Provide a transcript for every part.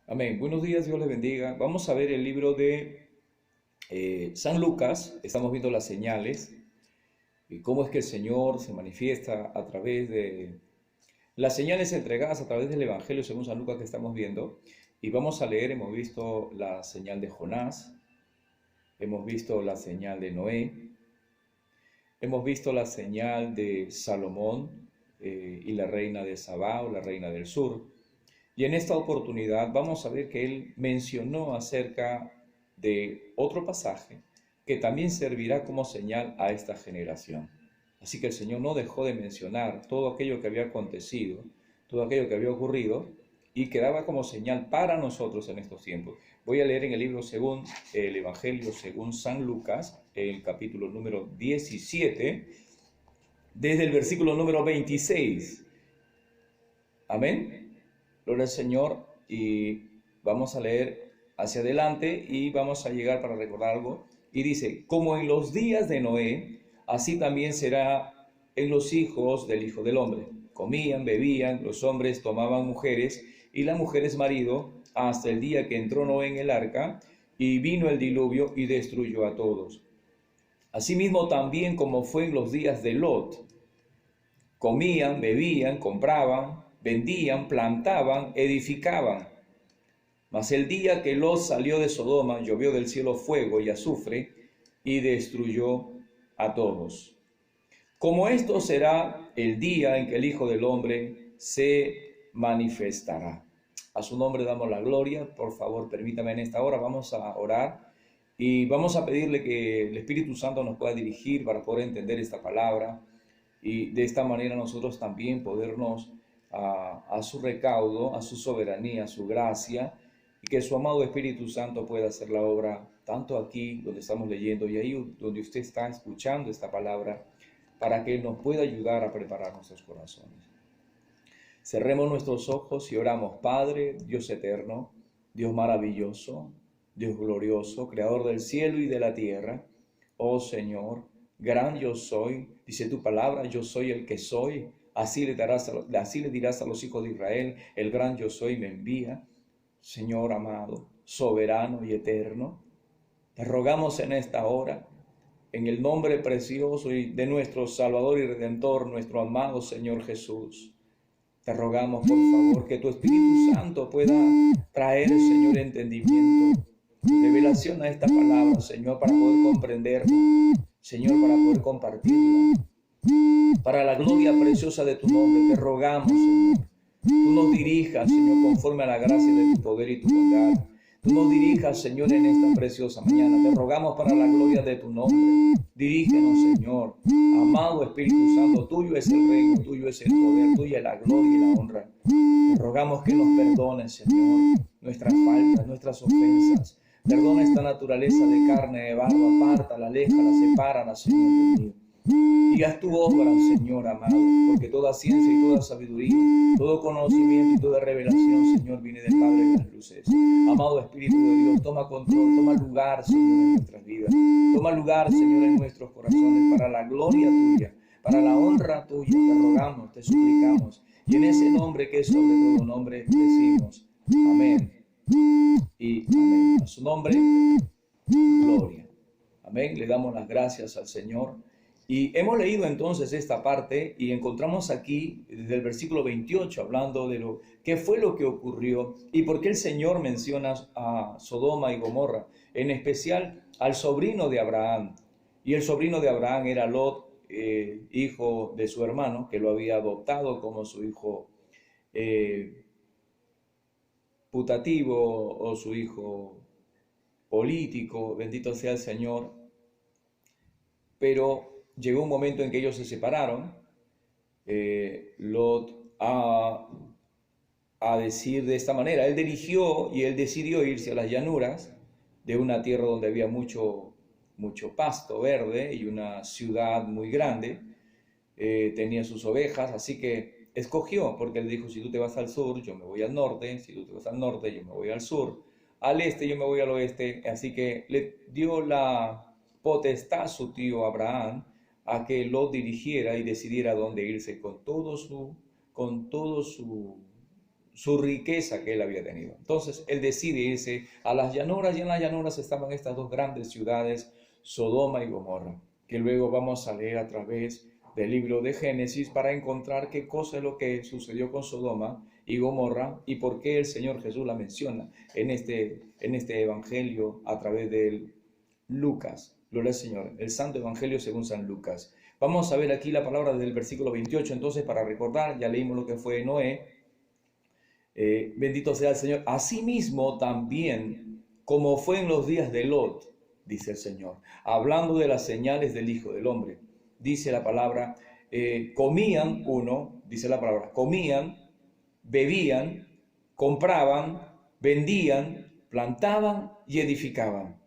Amén. Buenos días, Dios les bendiga. Vamos a ver el libro de San Lucas. Estamos viendo las señales y cómo es que el Señor se manifiesta a través de las señales entregadas a través del Evangelio según San Lucas que estamos viendo. Y vamos a leer, hemos visto la señal de Jonás, hemos visto la señal de Noé, hemos visto la señal de Salomón y la reina de Sabá o la reina del sur. Y en esta oportunidad vamos a ver que él mencionó acerca de otro pasaje que también servirá como señal a esta generación. Así que el Señor no dejó de mencionar todo aquello que había acontecido, todo aquello que había ocurrido y quedaba como señal para nosotros en estos tiempos. Voy a leer en el libro según el Evangelio según San Lucas, el capítulo número 17, desde el versículo número 26. Amén. Gloria al Señor. Y vamos a leer hacia adelante y vamos a llegar para recordar algo. Y dice, como en los días de Noé, así también será en los hijos del Hijo del Hombre. Comían, bebían, los hombres tomaban mujeres y las mujeres marido, hasta el día que entró Noé en el arca y vino el diluvio y destruyó a todos. Asimismo también como fue en los días de Lot. Comían, bebían, compraban, vendían, plantaban, edificaban. Mas el día que Lot salió de Sodoma, llovió del cielo fuego y azufre y destruyó a todos. Como esto será el día en que el Hijo del Hombre se manifestará. A su nombre damos la gloria. Por favor, permítame en esta hora, vamos a orar y vamos a pedirle que el Espíritu Santo nos pueda dirigir para poder entender esta palabra y de esta manera nosotros también podernos a su recaudo, a su soberanía, a su gracia, y que su amado Espíritu Santo pueda hacer la obra tanto aquí donde estamos leyendo y ahí donde usted está escuchando esta palabra, para que Él nos pueda ayudar a preparar nuestros corazones. Cerremos nuestros ojos y oramos. Padre, Dios eterno, Dios maravilloso, Dios glorioso, creador del cielo y de la tierra. Oh Señor, gran yo soy, dice tu palabra, yo soy el que soy. Así le dirás a los hijos de Israel, el gran yo soy me envía. Señor amado, soberano y eterno, te rogamos en esta hora, en el nombre precioso de nuestro Salvador y Redentor, nuestro amado Señor Jesús. Te rogamos, por favor, que tu Espíritu Santo pueda traer, Señor, entendimiento, revelación a esta palabra, Señor, para poder comprenderla, Señor, para poder compartirla. Para la gloria preciosa de tu nombre, te rogamos, Señor. Tú nos dirijas, Señor, conforme a la gracia de tu poder y tu bondad. Tú nos dirijas, Señor, en esta preciosa mañana. Te rogamos para la gloria de tu nombre. Dirígenos, Señor. Amado Espíritu Santo, tuyo es el reino, tuyo es el poder, tuya es la gloria y la honra. Te rogamos que nos perdones, Señor, nuestras faltas, nuestras ofensas. Perdona esta naturaleza de carne, de barro, apártala, aléjala, sepárala, Señor Dios mío. Y haz tu obra, Señor amado, porque toda ciencia y toda sabiduría, todo conocimiento y toda revelación, Señor, viene del Padre de las luces. Amado Espíritu de Dios, toma control, toma lugar, Señor, en nuestras vidas. Toma lugar, Señor, en nuestros corazones, para la gloria tuya, para la honra tuya. Te rogamos, te suplicamos. Y en ese nombre que es sobre todo nombre, decimos amén y amén. A su nombre, gloria. Amén. Le damos las gracias al Señor. Y hemos leído entonces esta parte y encontramos aquí desde el versículo 28 hablando de qué fue lo que ocurrió y por qué el Señor menciona a Sodoma y Gomorra, en especial al sobrino de Abraham. Y el sobrino de Abraham era Lot, hijo de su hermano, que lo había adoptado como su hijo putativo o su hijo político, bendito sea el Señor. Pero llegó un momento en que ellos se separaron. Lot a decir de esta manera, él dirigió y él decidió irse a las llanuras de una tierra donde había mucho pasto verde y una ciudad muy grande. Tenía sus ovejas, así que escogió, porque él dijo, si tú te vas al sur, yo me voy al norte, si tú te vas al norte, yo me voy al sur, al este, yo me voy al oeste, así que le dio la potestad a su tío Abraham a que lo dirigiera y decidiera dónde irse con todo su su riqueza que él había tenido. Entonces él decide irse a las llanuras, y en las llanuras estaban estas dos grandes ciudades, Sodoma y Gomorra, que luego vamos a leer a través del libro de Génesis para encontrar qué cosa es lo que sucedió con Sodoma y Gomorra y por qué el Señor Jesús la menciona en este evangelio a través de Lucas. Gloria al Señor, el Santo Evangelio según San Lucas. Vamos a ver aquí la palabra del versículo 28, entonces para recordar, ya leímos lo que fue Noé. Bendito sea el Señor. Asimismo también, como fue en los días de Lot, dice el Señor, hablando de las señales del Hijo del Hombre, dice la palabra, comían, dice la palabra, comían, bebían, compraban, vendían, plantaban y edificaban.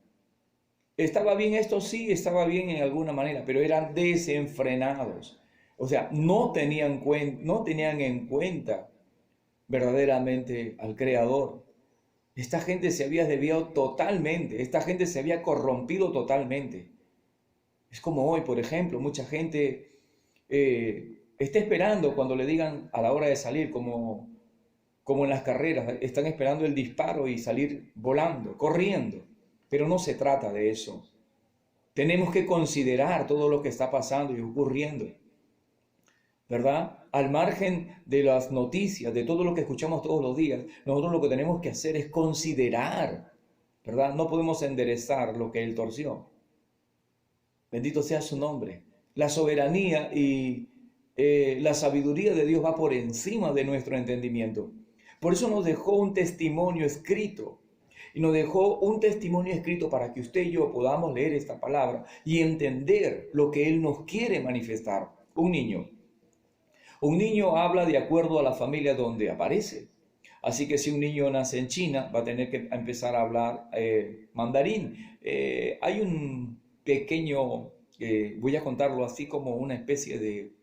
¿Estaba bien esto? Sí, estaba bien en alguna manera, pero eran desenfrenados. O sea, no tenían en cuenta verdaderamente al Creador. Esta gente se había desviado totalmente, esta gente se había corrompido totalmente. Es como hoy, por ejemplo, mucha gente está esperando cuando le digan a la hora de salir, como en las carreras, están esperando el disparo y salir volando, corriendo. Pero no se trata de eso. Tenemos que considerar todo lo que está pasando y ocurriendo, ¿verdad? Al margen de las noticias, de todo lo que escuchamos todos los días, nosotros lo que tenemos que hacer es considerar, ¿verdad? No podemos enderezar lo que Él torció. Bendito sea su nombre. La soberanía y la sabiduría de Dios va por encima de nuestro entendimiento. Por eso nos dejó un testimonio escrito. Y nos dejó un testimonio escrito para que usted y yo podamos leer esta palabra y entender lo que Él nos quiere manifestar. Un niño habla de acuerdo a la familia donde aparece. Así que si un niño nace en China, va a tener que empezar a hablar mandarín. Hay un pequeño, voy a contarlo así como una especie de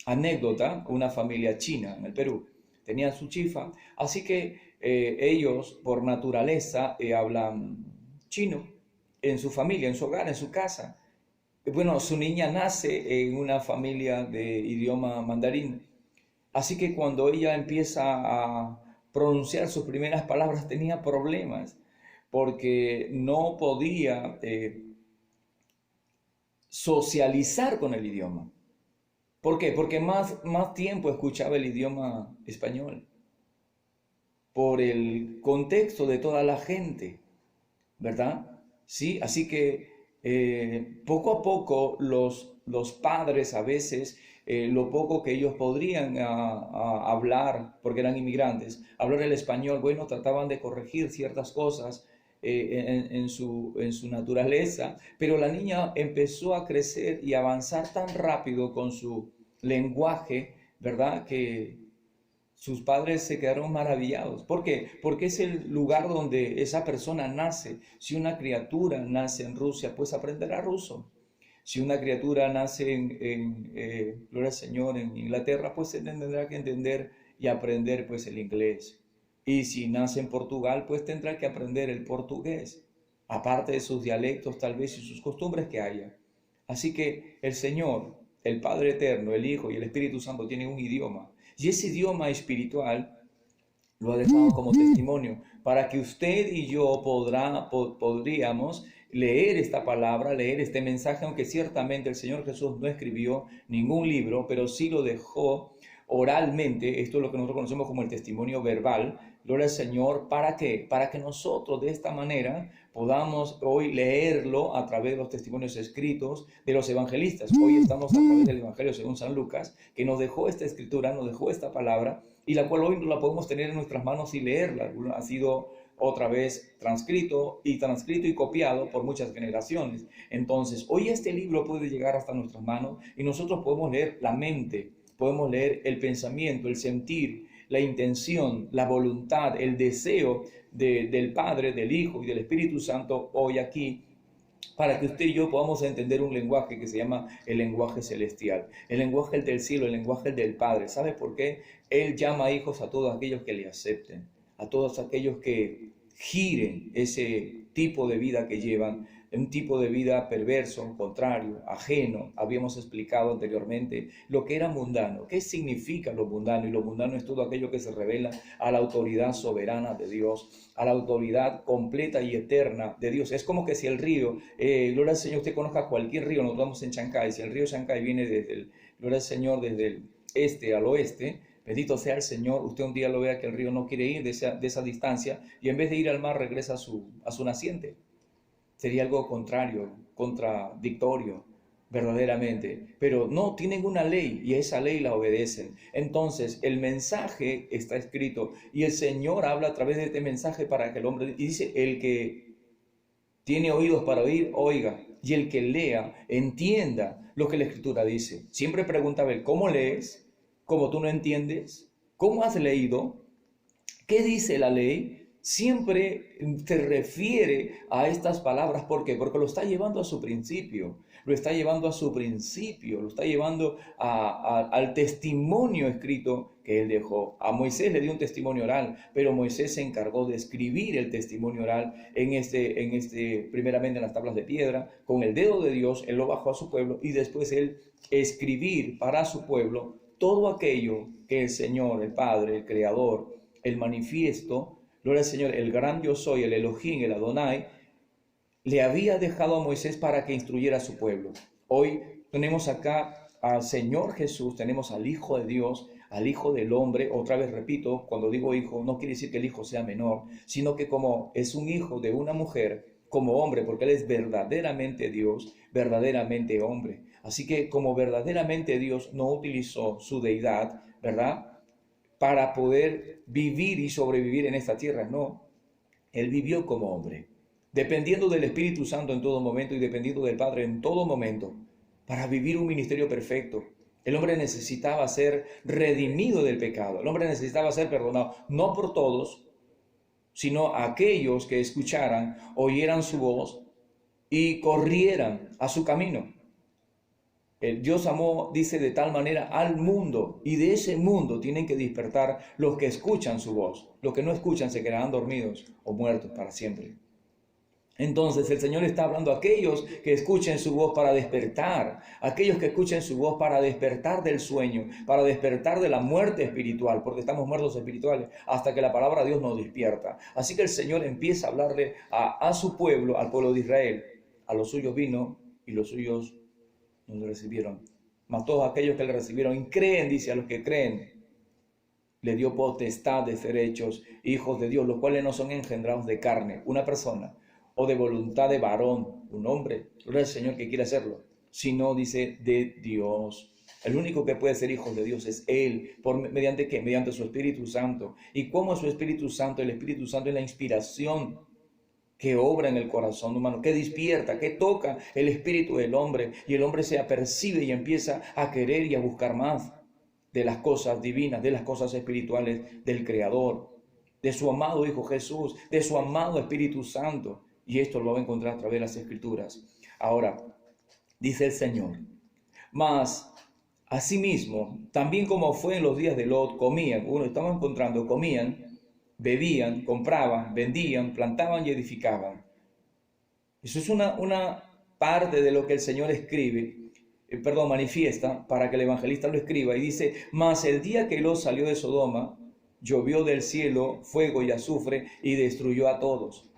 anécdota, una familia china en el Perú. Tenían su chifa, así que ellos por naturaleza hablan chino en su familia, en su hogar, en su casa. Bueno, su niña nace en una familia de idioma mandarín, así que cuando ella empieza a pronunciar sus primeras palabras tenía problemas porque no podía socializar con el idioma. ¿Por qué? Porque más tiempo escuchaba el idioma español, por el contexto de toda la gente, ¿verdad? Sí, así que poco a poco los padres a veces, lo poco que ellos podrían hablar, porque eran inmigrantes, hablar el español, bueno, trataban de corregir ciertas cosas en su naturaleza, pero la niña empezó a crecer y avanzar tan rápido con su lenguaje, ¿verdad? Que sus padres se quedaron maravillados. ¿Por qué? Porque es el lugar donde esa persona nace. Si una criatura nace en Rusia, pues aprenderá ruso. Si una criatura nace gloria al Señor, en Inglaterra, pues tendrá que entender y aprender pues el inglés. Y si nace en Portugal, pues tendrá que aprender el portugués, aparte de sus dialectos tal vez y sus costumbres que haya. Así que el Señor, el Padre Eterno, el Hijo y el Espíritu Santo tienen un idioma. Y ese idioma espiritual lo ha dejado como testimonio para que usted y yo podríamos leer esta palabra, leer este mensaje, aunque ciertamente el Señor Jesús no escribió ningún libro, pero sí lo dejó oralmente. Esto es lo que nosotros conocemos como el testimonio verbal. Gloria al Señor. ¿Para qué? Para que nosotros de esta manera podamos hoy leerlo a través de los testimonios escritos de los evangelistas. Hoy estamos a través del Evangelio según San Lucas, que nos dejó esta escritura, nos dejó esta palabra, y la cual hoy no la podemos tener en nuestras manos y leerla. Ha sido otra vez transcrito y copiado por muchas generaciones. Entonces, hoy este libro puede llegar hasta nuestras manos y nosotros podemos leer la mente, podemos leer el pensamiento, el sentir, la intención, la voluntad, el deseo del Padre, del Hijo y del Espíritu Santo hoy aquí, para que usted y yo podamos entender un lenguaje que se llama el lenguaje celestial, el lenguaje del cielo, el lenguaje del Padre. ¿Sabe por qué? Él llama hijos a todos aquellos que le acepten, a todos aquellos que gire ese tipo de vida que llevan, un tipo de vida perverso, contrario, ajeno. Habíamos explicado anteriormente lo que era mundano, qué significa lo mundano, y lo mundano es todo aquello que se revela a la autoridad soberana de Dios, a la autoridad completa y eterna de Dios. Es como que si el río, gloria al Señor, usted conozca cualquier río, nos vamos en Chancay, si el río Chancay viene desde el, gloria al Señor, desde el este al oeste, bendito sea el Señor, usted un día lo vea que el río no quiere ir de esa distancia, y en vez de ir al mar regresa a su naciente. Sería algo contrario, contradictorio, verdaderamente. Pero no, tienen una ley y esa ley la obedecen. Entonces, el mensaje está escrito y el Señor habla a través de este mensaje para que el hombre, y dice, el que tiene oídos para oír, oiga, y el que lea, entienda lo que la Escritura dice. Siempre preguntaba él, ¿cómo lees? ¿Cómo tú no entiendes? ¿Cómo has leído? ¿Qué dice la ley? Siempre se refiere a estas palabras. ¿Por qué? Porque lo está llevando a su principio, lo está llevando a su principio, lo está llevando al testimonio escrito que él dejó. A Moisés le dio un testimonio oral, pero Moisés se encargó de escribir el testimonio oral primeramente en las tablas de piedra, con el dedo de Dios, él lo bajó a su pueblo, y después él escribir para su pueblo todo aquello que el Señor, el Padre, el Creador, el manifiesto, gloria al Señor, el gran yo soy, el Elohim, el Adonai, le había dejado a Moisés para que instruyera a su pueblo. Hoy tenemos acá al Señor Jesús, tenemos al Hijo de Dios, al Hijo del hombre. Otra vez repito, cuando digo hijo, no quiere decir que el hijo sea menor, sino que como es un hijo de una mujer, como hombre, porque él es verdaderamente Dios, verdaderamente hombre. Así que como verdaderamente Dios no utilizó su deidad, ¿verdad?, para poder vivir y sobrevivir en esta tierra. No, él vivió como hombre, dependiendo del Espíritu Santo en todo momento y dependiendo del Padre en todo momento, para vivir un ministerio perfecto. El hombre necesitaba ser redimido del pecado, el hombre necesitaba ser perdonado, no por todos, sino aquellos que escucharan, oyeran su voz y corrieran a su camino. Dios amó, dice, de tal manera al mundo, y de ese mundo tienen que despertar los que escuchan su voz. Los que no escuchan se quedarán dormidos o muertos para siempre. Entonces el Señor está hablando a aquellos que escuchen su voz para despertar, aquellos que escuchen su voz para despertar del sueño, para despertar de la muerte espiritual, porque estamos muertos espirituales, hasta que la palabra de Dios nos despierta. Así que el Señor empieza a hablarle a su pueblo, al pueblo de Israel. A los suyos vino y los suyos no le recibieron. Mas todos aquellos que le recibieron y creen, dice, a los que creen, le dio potestad de ser hechos hijos de Dios, los cuales no son engendrados de carne, una persona, o de voluntad de varón, un hombre, gloria al Señor, que quiere hacerlo, sino, dice, de Dios. El único que puede ser hijo de Dios es Él. ¿Mediante qué? Mediante su Espíritu Santo. ¿Y cómo es su Espíritu Santo? El Espíritu Santo es la inspiración que obra en el corazón humano, que despierta, que toca el espíritu del hombre, y el hombre se apercibe y empieza a querer y a buscar más de las cosas divinas, de las cosas espirituales del Creador, de su amado Hijo Jesús, de su amado Espíritu Santo. Y esto lo va a encontrar a través de las Escrituras. Ahora, dice el Señor, mas asimismo, también como fue en los días de Lot, comían, uno estaba encontrando, comían, bebían, compraban, vendían, plantaban y edificaban. Eso es una parte de lo que el Señor manifiesta para que el evangelista lo escriba. Y dice, mas el día que Lot salió de Sodoma, llovió del cielo fuego y azufre y destruyó a todos.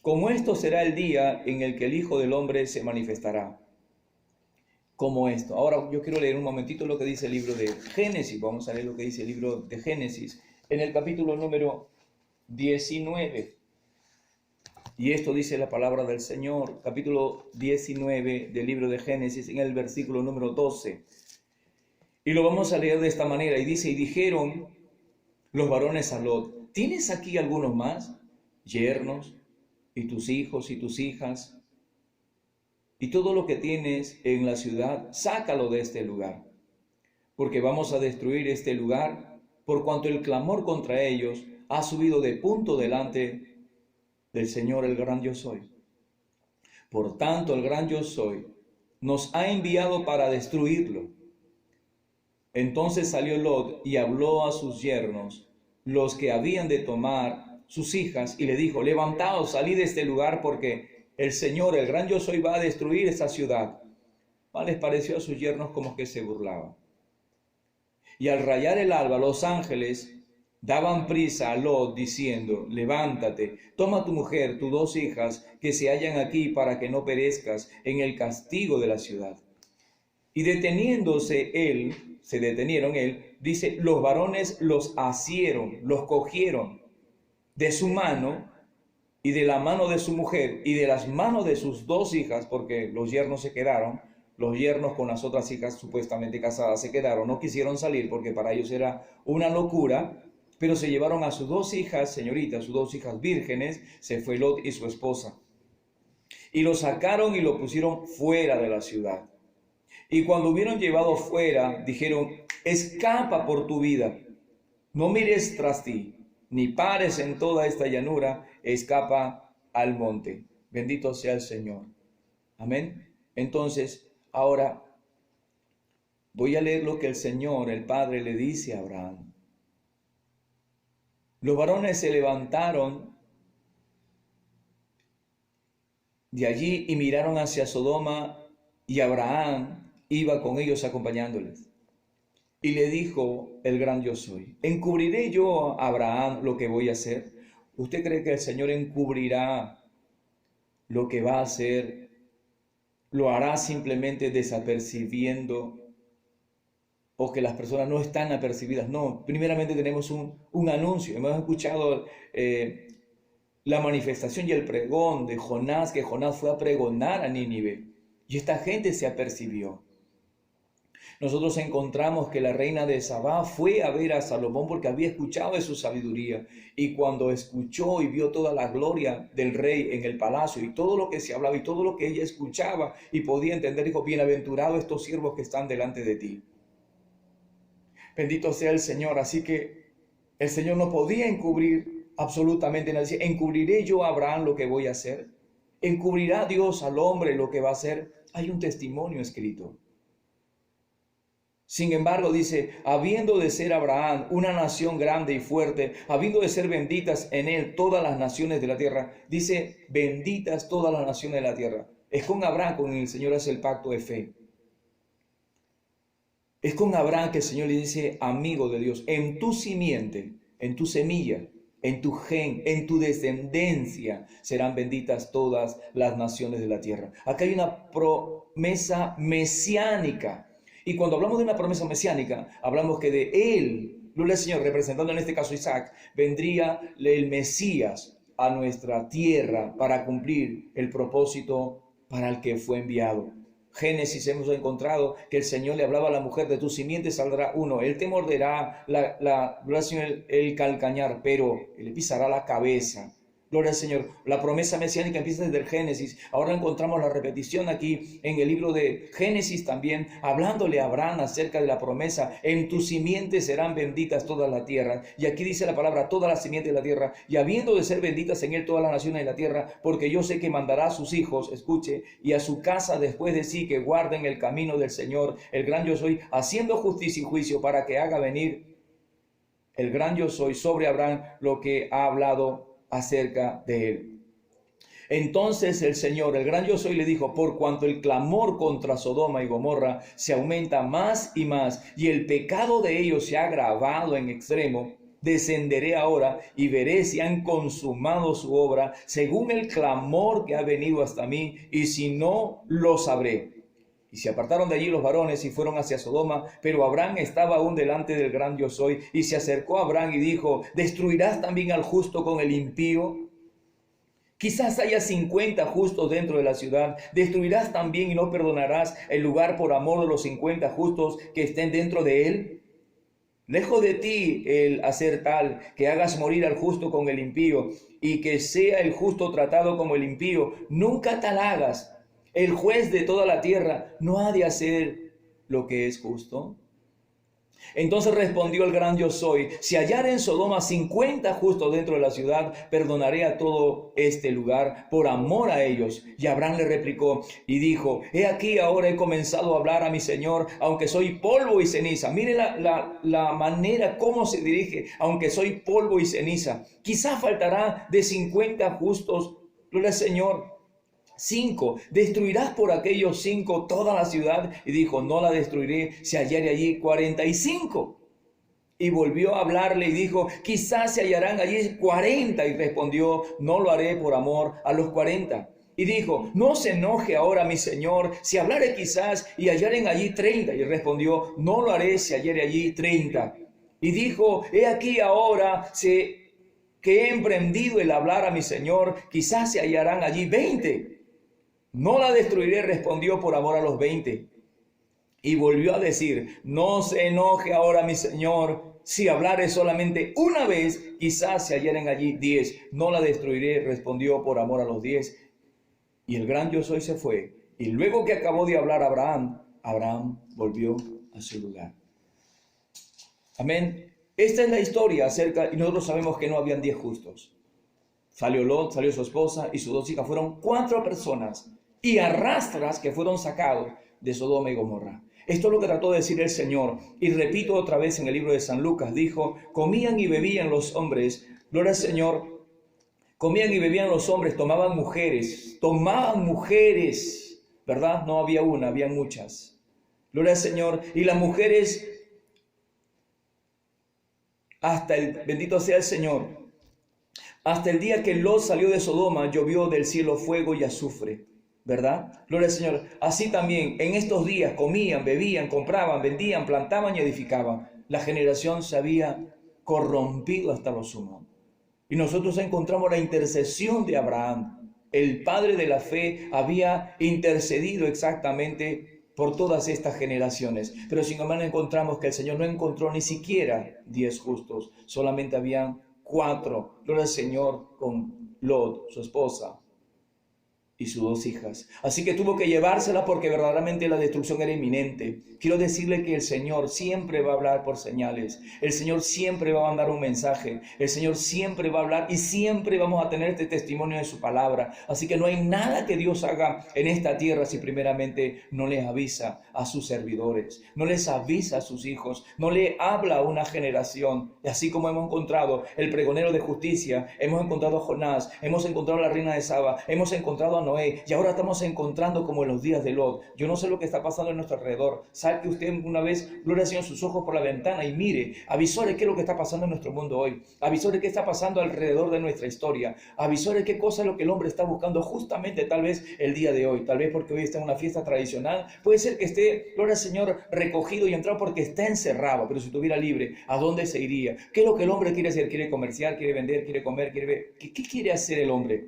Como esto será el día en el que el Hijo del Hombre se manifestará. Como esto. Ahora yo quiero leer un momentito lo que dice el libro de Génesis. Vamos a leer lo que dice el libro de Génesis en el capítulo número 19. Y esto dice la palabra del Señor, capítulo 19 del libro de Génesis, en el versículo número 12. Y lo vamos a leer de esta manera. Y dice, y dijeron los varones a Lot, ¿tienes aquí algunos más? Yernos, y tus hijos y tus hijas, y todo lo que tienes en la ciudad, sácalo de este lugar, porque vamos a destruir este lugar, por cuanto el clamor contra ellos ha subido de punto delante del Señor, el gran yo soy. Por tanto, el gran yo soy nos ha enviado para destruirlo. Entonces salió Lot y habló a sus yernos los que habían de tomar sus hijas y le dijo: levantaos, salid de este lugar, porque el Señor, el gran yo soy, va a destruir esta ciudad. Mas les pareció a sus yernos como que se burlaban. Y al rayar el alba, los ángeles daban prisa a Lot, diciendo: levántate, toma tu mujer, tus 2 hijas, que se hallan aquí, para que no perezcas en el castigo de la ciudad. Y se detenieron él, dice: los varones los asieron, los cogieron de su mano y de la mano de su mujer y de las manos de sus 2 hijas, porque los yernos se quedaron. Los yernos con las otras hijas supuestamente casadas se quedaron, no quisieron salir porque para ellos era una locura, pero se llevaron a sus 2 hijas, señoritas, sus 2 hijas vírgenes. Se fue Lot y su esposa. Y lo sacaron y lo pusieron fuera de la ciudad. Y cuando hubieron llevado fuera, dijeron: escapa por tu vida, no mires tras ti, ni pares en toda esta llanura, escapa al monte. Bendito sea el Señor. Amén. Entonces, ahora voy a leer lo que el Señor, el Padre, le dice a Abraham. Los varones se levantaron de allí y miraron hacia Sodoma, y Abraham iba con ellos acompañándoles. Y le dijo el gran yo soy: ¿encubriré yo a Abraham lo que voy a hacer? ¿Usted cree que el Señor encubrirá lo que va a hacer? ¿Lo hará simplemente desapercibiendo, o que las personas no están apercibidas? No, primeramente tenemos un anuncio. Hemos escuchado la manifestación y el pregón de Jonás, que Jonás fue a pregonar a Nínive, y esta gente se apercibió. Nosotros encontramos que la reina de Sabá fue a ver a Salomón porque había escuchado de su sabiduría, y cuando escuchó y vio toda la gloria del rey en el palacio y todo lo que se hablaba y todo lo que ella escuchaba y podía entender, dijo: bienaventurados estos siervos que están delante de ti. Bendito sea el Señor. Así que el Señor no podía encubrir absolutamente nada. ¿Encubriré yo a Abraham lo que voy a hacer? ¿Encubrirá Dios al hombre lo que va a hacer? Hay un testimonio escrito. Sin embargo, dice: habiendo de ser Abraham una nación grande y fuerte, habiendo de ser benditas en él todas las naciones de la tierra. Dice: benditas todas las naciones de la tierra. Es con Abraham con el Señor hace el pacto de fe. Es con Abraham que el Señor le dice: amigo de Dios, en tu simiente, en tu semilla, en tu gen, en tu descendencia serán benditas todas las naciones de la tierra. Acá hay una promesa mesiánica. Y cuando hablamos de una promesa mesiánica, hablamos que de él, gloria al Señor, representando en este caso Isaac, vendría el Mesías a nuestra tierra para cumplir el propósito para el que fue enviado. Génesis hemos encontrado que el Señor le hablaba a la mujer: de tu simiente saldrá uno, él te morderá el calcañar, pero él le pisará la cabeza. Gloria al Señor. La promesa mesiánica empieza desde el Génesis. Ahora encontramos la repetición aquí en el libro de Génesis también, hablándole a Abraham acerca de la promesa: en tu simiente serán benditas todas las tierras. Y aquí dice la palabra: todas las simientes de la tierra. Y habiendo de ser benditas en él todas las naciones de la tierra, porque yo sé que mandará a sus hijos, escuche, y a su casa después de sí, que guarden el camino del Señor, el gran yo soy, haciendo justicia y juicio, para que haga venir el gran yo soy sobre Abraham lo que ha hablado acerca de él. Entonces el Señor, el gran yo soy, le dijo: por cuanto el clamor contra Sodoma y Gomorra se aumenta más y más, y el pecado de ellos se ha agravado en extremo, descenderé ahora y veré si han consumado su obra según el clamor que ha venido hasta mí, y si no, lo sabré. Y se apartaron de allí los varones y fueron hacia Sodoma, pero Abraham estaba aún delante del gran yo soy. Y se acercó a Abraham y dijo: ¿destruirás también al justo con el impío? Quizás haya 50 justos dentro de la ciudad. ¿Destruirás también y no perdonarás el lugar por amor de los 50 justos que estén dentro de él? Lejos de ti el hacer tal, que hagas morir al justo con el impío, y que sea el justo tratado como el impío. Nunca tal hagas. El juez de toda la tierra no ha de hacer lo que es justo. Entonces respondió el gran yo soy: si hallare en Sodoma 50 justos dentro de la ciudad, perdonaré a todo este lugar por amor a ellos. Y Abraham le replicó y dijo: he aquí ahora he comenzado a hablar a mi Señor, aunque soy polvo y ceniza. Mire la manera como se dirige: aunque soy polvo y ceniza. Quizá faltará de 50 justos. Gloria al Señor. 5, ¿destruirás por aquellos 5 toda la ciudad? Y dijo: no la destruiré si hallare allí 45. Y volvió a hablarle y dijo: quizás se hallarán allí 40. Y respondió: no lo haré por amor a los 40. Y dijo: no se enoje ahora mi señor si hablare quizás y hallaren allí 30. Y respondió: no lo haré si hallare allí 30. Y dijo: he aquí ahora que he emprendido el hablar a mi señor, quizás se hallarán allí 20. No la destruiré, respondió, por amor a los 20. Y volvió a decir: no se enoje ahora mi señor si hablare solamente una vez, quizás se hallaren allí 10. No la destruiré, respondió, por amor a los 10. Y el gran yo soy se fue. Y luego que acabó de hablar Abraham volvió a su lugar. Amén. Esta es la historia acerca, y nosotros sabemos que no habían 10 justos. Salió Lot, salió su esposa y sus 2 hijas. Fueron 4 personas y arrastras que fueron sacados de Sodoma y Gomorra. Esto es lo que trató de decir el Señor. Y repito otra vez en el libro de San Lucas, dijo: comían y bebían los hombres, gloria al Señor, comían y bebían los hombres, tomaban mujeres, ¿verdad? No había una, había muchas. Gloria al Señor. Y las mujeres, bendito sea el Señor, hasta el día que Lot salió de Sodoma, llovió del cielo fuego y azufre, ¿verdad? Gloria al Señor. Así también en estos días comían, bebían, compraban, vendían, plantaban y edificaban. La generación se había corrompido hasta lo sumo. Y nosotros encontramos la intercesión de Abraham. El padre de la fe había intercedido exactamente por todas estas generaciones. Pero sin embargo encontramos que el Señor no encontró ni siquiera 10 justos. Solamente habían 4. Gloria al Señor, con Lot, su esposa, y sus 2 hijas. Así que tuvo que llevársela porque verdaderamente la destrucción era inminente. Quiero decirle que el Señor siempre va a hablar por señales. El Señor siempre va a mandar un mensaje. El Señor siempre va a hablar y siempre vamos a tener este testimonio de su palabra. Así que no hay nada que Dios haga en esta tierra si primeramente no les avisa a sus servidores, no les avisa a sus hijos, no le habla a una generación. Y así como hemos encontrado el pregonero de justicia, hemos encontrado a Jonás, hemos encontrado a la reina de Saba, hemos encontrado a Noé, y ahora estamos encontrando como en los días de Lot. Yo no sé lo que está pasando en nuestro alrededor. Sabe que usted una vez, gloria al Señor, sus ojos por la ventana y mire, avisore qué es lo que está pasando en nuestro mundo hoy, avisore qué está pasando alrededor de nuestra historia, avisore qué cosa es lo que el hombre está buscando justamente tal vez el día de hoy, tal vez porque hoy está en una fiesta tradicional, puede ser que esté, gloria al Señor, recogido y entrado porque está encerrado, pero si estuviera libre, ¿a dónde se iría? ¿Qué es lo que el hombre quiere hacer? ¿Quiere comerciar? ¿Quiere vender? ¿Quiere comer? ¿Quiere ver? ¿Qué quiere hacer el hombre?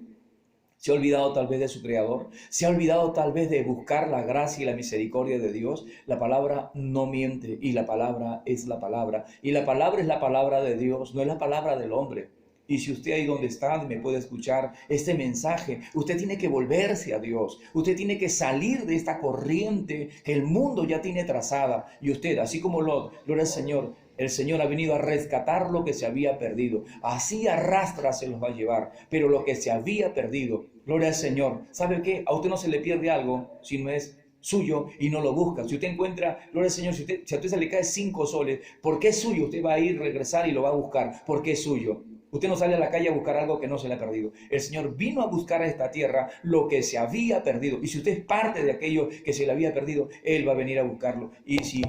¿Se ha olvidado tal vez de su Creador? ¿Se ha olvidado tal vez de buscar la gracia y la misericordia de Dios? La palabra no miente y la palabra es la palabra. Y la palabra es la palabra de Dios, no es la palabra del hombre. Y si usted ahí donde está me puede escuchar este mensaje, usted tiene que volverse a Dios. Usted tiene que salir de esta corriente que el mundo ya tiene trazada. Y usted, así como Lot, gloria al Señor, el Señor ha venido a rescatar lo que se había perdido. Así arrastra se los va a llevar. Pero lo que se había perdido, gloria al Señor. ¿Sabe qué? A usted no se le pierde algo si no es suyo y no lo busca. Si usted encuentra, gloria al Señor, si a usted se le cae 5 soles, porque es suyo, usted va a ir, regresar y lo va a buscar, porque es suyo. Usted no sale a la calle a buscar algo que no se le ha perdido. El Señor vino a buscar a esta tierra lo que se había perdido. Y si usted es parte de aquello que se le había perdido, Él va a venir a buscarlo. Y si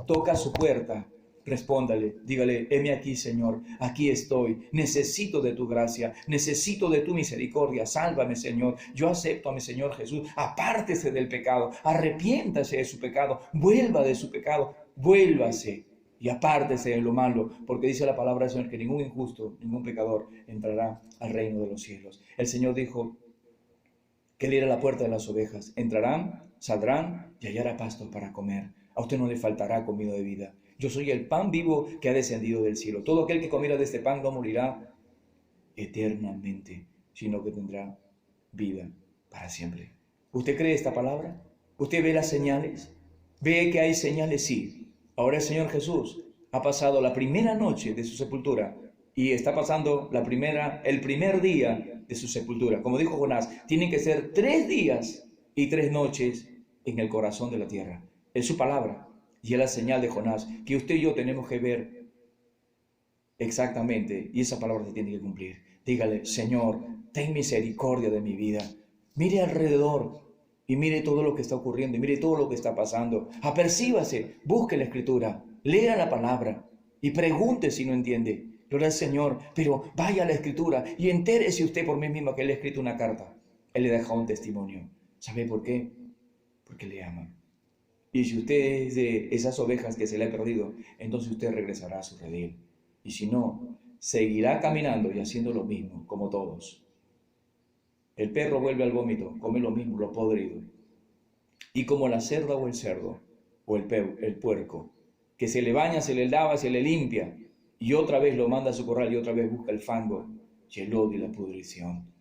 toca su puerta, respóndale, dígale: heme aquí, Señor, aquí estoy, necesito de tu gracia, necesito de tu misericordia, sálvame, Señor, yo acepto a mi Señor Jesús, apártese del pecado, arrepiéntase de su pecado, vuelva de su pecado, vuélvase y apártese de lo malo, porque dice la palabra del Señor que ningún injusto, ningún pecador entrará al reino de los cielos. El Señor dijo que Él era la puerta de las ovejas, entrarán, saldrán y hallará pasto para comer. A usted no le faltará comida de vida. Yo soy el pan vivo que ha descendido del cielo. Todo aquel que comiera de este pan no morirá eternamente, sino que tendrá vida para siempre. ¿Usted cree esta palabra? ¿Usted ve las señales? ¿Ve que hay señales? Sí. Ahora el Señor Jesús ha pasado la primera noche de su sepultura y está pasando el primer día de su sepultura. Como dijo Jonás, tienen que ser 3 días y 3 noches en el corazón de la tierra. Es su palabra y es la señal de Jonás que usted y yo tenemos que ver exactamente, y esa palabra se tiene que cumplir. Dígale: Señor, ten misericordia de mi vida. Mire alrededor y mire todo lo que está ocurriendo y mire todo lo que está pasando. Apercíbase, busque la escritura, lea la palabra y pregunte si no entiende. Gloria al Señor, pero vaya a la escritura y entérese usted por mí mismo que Él ha escrito una carta. Él le deja un testimonio. ¿Sabe por qué? Porque le ama. Y si usted es de esas ovejas que se le ha perdido, entonces usted regresará a su redil. Y si no, seguirá caminando y haciendo lo mismo, como todos. El perro vuelve al vómito, come lo mismo, lo podrido. Y como la cerda o el cerdo, o el puerco, que se le baña, se le lava, se le limpia, y otra vez lo manda a su corral y otra vez busca el fango y el odio y la pudrición.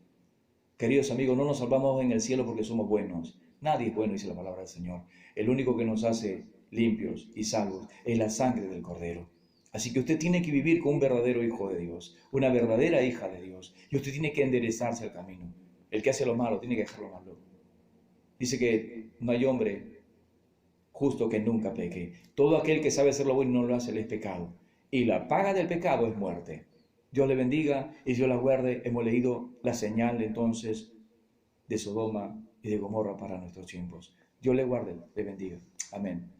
Queridos amigos, no nos salvamos en el cielo porque somos buenos. Nadie es bueno, dice la palabra del Señor. El único que nos hace limpios y salvos es la sangre del Cordero. Así que usted tiene que vivir como un verdadero hijo de Dios, una verdadera hija de Dios. Y usted tiene que enderezarse al camino. El que hace lo malo tiene que dejar lo malo. Dice que no hay hombre justo que nunca peque. Todo aquel que sabe hacer lo bueno y no lo hace, le es pecado. Y la paga del pecado es muerte. Dios le bendiga y Dios la guarde. Hemos leído la señal entonces de Sodoma y de Gomorra para nuestros tiempos. Dios le guarde, le bendiga. Amén.